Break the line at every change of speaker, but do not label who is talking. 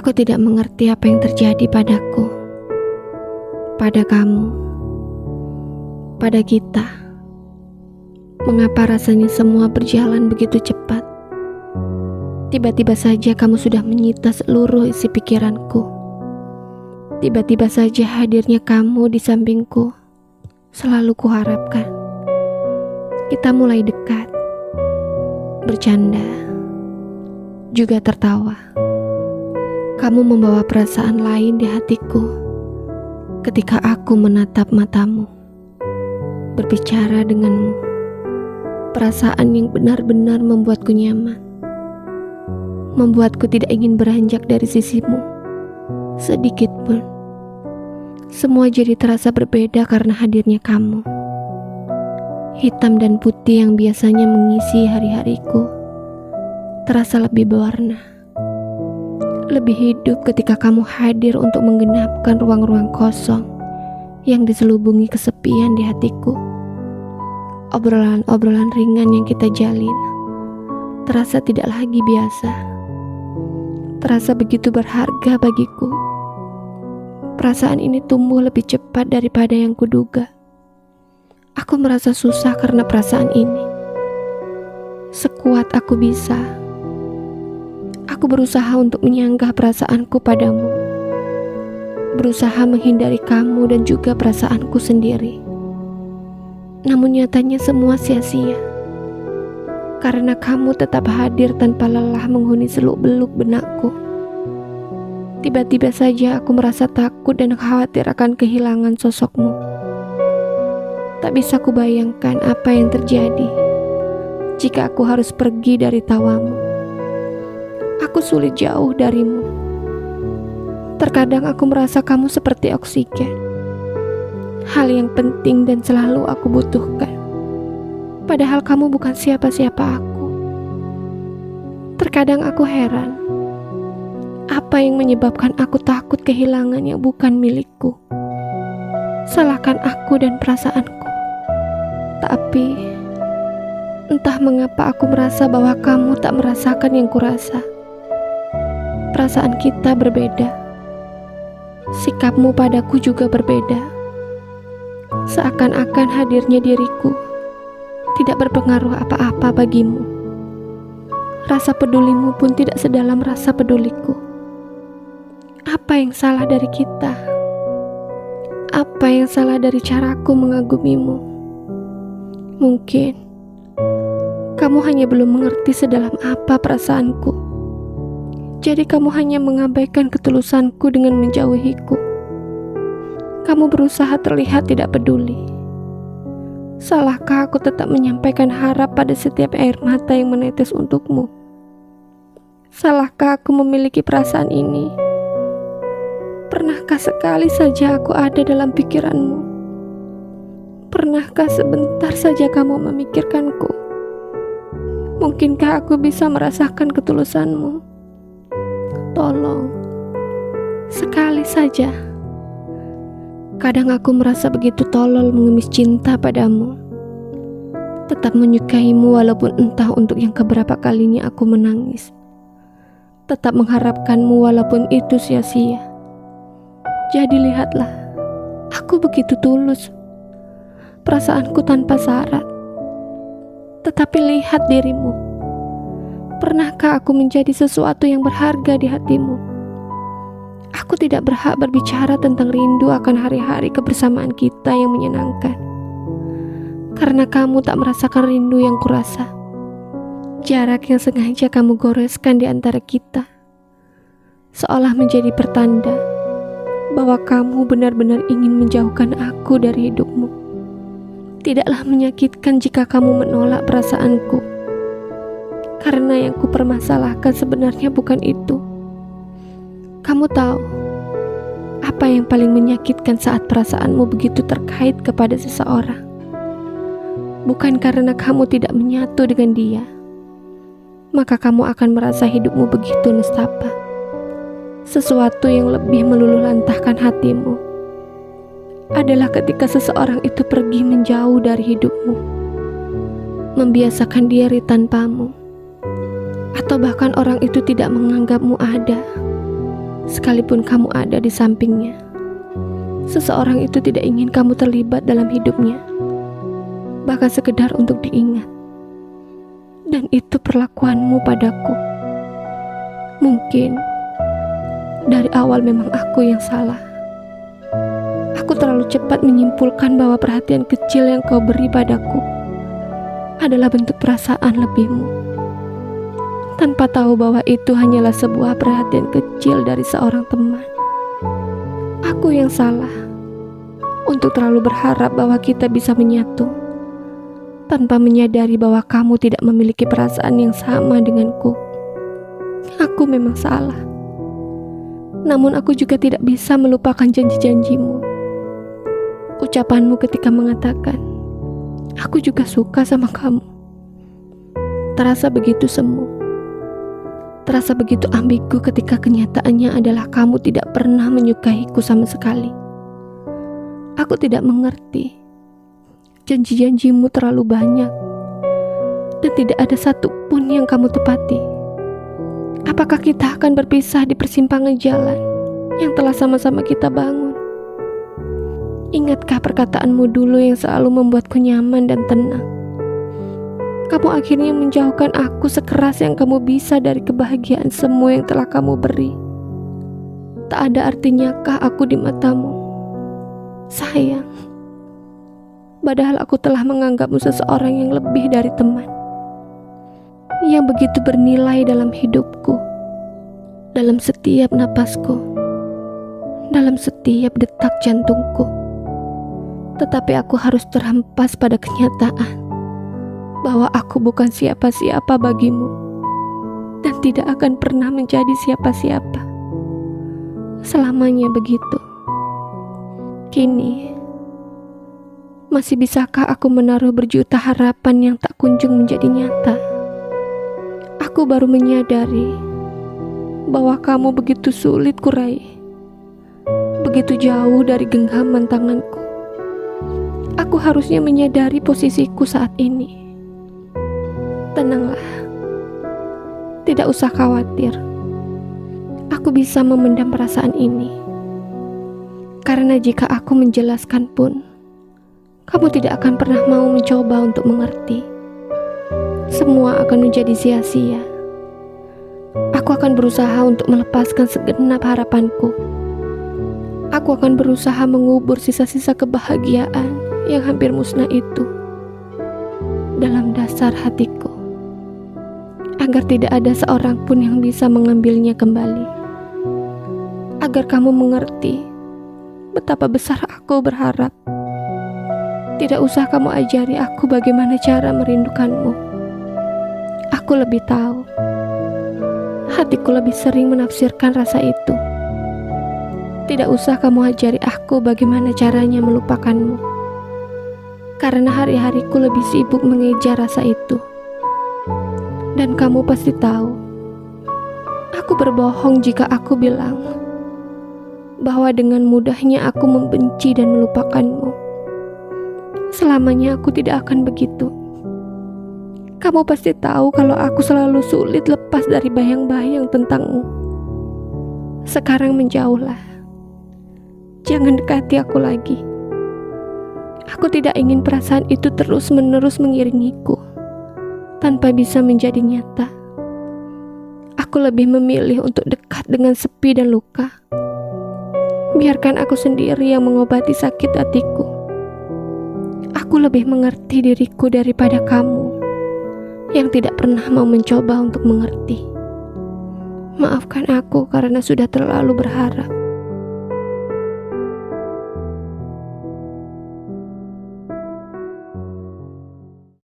Aku tidak mengerti apa yang terjadi padaku, pada kamu, pada kita. Mengapa rasanya semua berjalan begitu cepat? Tiba-tiba saja kamu sudah menyita seluruh isi pikiranku. Tiba-tiba saja hadirnya kamu di sampingku selalu kuharapkan. Kita mulai dekat, bercanda, juga tertawa. Kamu membawa perasaan lain di hatiku ketika aku menatap matamu, berbicara denganmu. Perasaan yang benar-benar membuatku nyaman, membuatku tidak ingin beranjak dari sisimu sedikit pun. Semua jadi terasa berbeda karena hadirnya kamu. Hitam dan putih yang biasanya mengisi hari-hariku terasa lebih berwarna, lebih hidup ketika kamu hadir untuk menggenapkan ruang-ruang kosong yang diselubungi kesepian di hatiku. Obrolan-obrolan ringan yang kita jalin terasa tidak lagi biasa, terasa begitu berharga bagiku. Perasaan ini tumbuh lebih cepat daripada yang kuduga. Aku merasa susah karena perasaan ini. Sekuat aku bisa, aku berusaha untuk menyanggah perasaanku padamu, berusaha menghindari kamu dan juga perasaanku sendiri. Namun nyatanya semua sia-sia, karena kamu tetap hadir tanpa lelah menghuni seluk-beluk benakku. Tiba-tiba saja aku merasa takut dan khawatir akan kehilangan sosokmu. Tak bisa kubayangkan apa yang terjadi jika aku harus pergi dari tawamu. Aku sulit jauh darimu. Terkadang aku merasa kamu seperti oksigen, hal yang penting dan selalu aku butuhkan. Padahal kamu bukan siapa-siapa aku. Terkadang aku heran, apa yang menyebabkan aku takut kehilangan yang bukan milikku? Salahkan aku dan perasaanku. Tapi entah mengapa aku merasa bahwa kamu tak merasakan yang kurasa. Perasaan kita berbeda. Sikapmu padaku juga berbeda. Seakan-akan hadirnya diriku tidak berpengaruh apa-apa bagimu. Rasa pedulimu pun tidak sedalam rasa peduliku. Apa yang salah dari kita? Apa yang salah dari caraku mengagumimu? Mungkin kamu hanya belum mengerti sedalam apa perasaanku. Jadi kamu hanya mengabaikan ketulusanku dengan menjauhiku. Kamu berusaha terlihat tidak peduli. Salahkah aku tetap menyampaikan harap pada setiap air mata yang menetes untukmu? Salahkah aku memiliki perasaan ini? Pernahkah sekali saja aku ada dalam pikiranmu? Pernahkah sebentar saja kamu memikirkanku? Mungkinkah aku bisa merasakan ketulusanmu? Tolong, sekali saja. Kadang aku merasa begitu tolol mengemis cinta padamu. Tetap menyukaimu walaupun entah untuk yang keberapa kalinya aku menangis. Tetap mengharapkanmu walaupun itu sia-sia. Jadi lihatlah, aku begitu tulus. Perasaanku tanpa syarat. Tetapi lihat dirimu. Pernahkah aku menjadi sesuatu yang berharga di hatimu? Aku tidak berhak berbicara tentang rindu akan hari-hari kebersamaan kita yang menyenangkan. Karena kamu tak merasakan rindu yang kurasa. Jarak yang sengaja kamu goreskan di antara kita, seolah menjadi pertanda bahwa kamu benar-benar ingin menjauhkan aku dari hidupmu. Tidaklah menyakitkan jika kamu menolak perasaanku, karena yang kupermasalahkan sebenarnya bukan itu. Kamu tahu apa yang paling menyakitkan saat perasaanmu begitu terkait kepada seseorang? Bukan karena kamu tidak menyatu dengan dia, maka kamu akan merasa hidupmu begitu nestapa. Sesuatu yang lebih meluluhlantahkan hatimu adalah ketika seseorang itu pergi menjauh dari hidupmu, membiasakan diri tanpamu, atau bahkan orang itu tidak menganggapmu ada. sekalipun kamu ada di sampingnya, seseorang itu tidak ingin kamu terlibat dalam hidupnya, bahkan sekedar untuk diingat. Dan itu perlakuanmu padaku. Mungkin dari awal memang aku yang salah. Aku terlalu cepat menyimpulkan bahwa perhatian kecil yang kau beri padaku adalah bentuk perasaan lebihmu, tanpa tahu bahwa itu hanyalah sebuah perhatian kecil dari seorang teman. Aku yang salah untuk terlalu berharap bahwa kita bisa menyatu, tanpa menyadari bahwa kamu tidak memiliki perasaan yang sama denganku. Aku memang salah. Namun aku juga tidak bisa melupakan janji-janjimu. Ucapanmu ketika mengatakan, aku juga suka sama kamu. Terasa begitu semu. Terasa begitu ambigu ketika kenyataannya adalah kamu tidak pernah menyukaiku sama sekali. Aku tidak mengerti. Janji-janjimu terlalu banyak, dan tidak ada satupun yang kamu tepati. Apakah kita akan berpisah di persimpangan jalan yang telah sama-sama kita bangun? Ingatkah perkataanmu dulu yang selalu membuatku nyaman dan tenang? Kamu akhirnya menjauhkan aku sekeras yang kamu bisa dari kebahagiaan semua yang telah kamu beri. Tak ada artinyakah aku di matamu? Sayang, padahal aku telah menganggapmu seseorang yang lebih dari teman, yang begitu bernilai dalam hidupku, dalam setiap napasku, dalam setiap detak jantungku. Tetapi aku harus terhempas pada kenyataan bahwa aku bukan siapa-siapa bagimu, dan tidak akan pernah menjadi siapa-siapa. Selamanya begitu. Kini, masih bisakah aku menaruh berjuta harapan yang tak kunjung menjadi nyata? Aku baru menyadari bahwa kamu begitu sulit kuraih, begitu jauh dari genggaman tanganku. Aku harusnya menyadari posisiku saat ini. Tenanglah, tidak usah khawatir. Aku bisa memendam perasaan ini, karena jika aku menjelaskan pun, kamu tidak akan pernah mau mencoba untuk mengerti. Semua akan menjadi sia-sia. Aku akan berusaha untuk melepaskan segenap harapanku. Aku akan berusaha mengubur sisa-sisa kebahagiaan yang hampir musnah itu dalam dasar hatiku, agar tidak ada seorang pun yang bisa mengambilnya kembali. Agar kamu mengerti betapa besar aku berharap. Tidak usah kamu ajari aku bagaimana cara merindukanmu. Aku lebih tahu. Hatiku lebih sering menafsirkan rasa itu. Tidak usah kamu ajari aku bagaimana caranya melupakanmu, karena hari-hariku lebih sibuk mengejar rasa itu. Dan kamu pasti tahu, aku berbohong jika aku bilang bahwa dengan mudahnya aku membenci dan melupakanmu. Selamanya aku tidak akan begitu. Kamu pasti tahu kalau aku selalu sulit lepas dari bayang-bayang tentangmu. Sekarang menjauhlah. Jangan dekati aku lagi. Aku tidak ingin perasaan itu terus-menerus mengiringiku tanpa bisa menjadi nyata. Aku lebih memilih untuk dekat dengan sepi dan luka. Biarkan aku sendiri yang mengobati sakit hatiku. Aku lebih mengerti diriku daripada kamu yang tidak pernah mau mencoba untuk mengerti. Maafkan aku karena sudah terlalu berharap.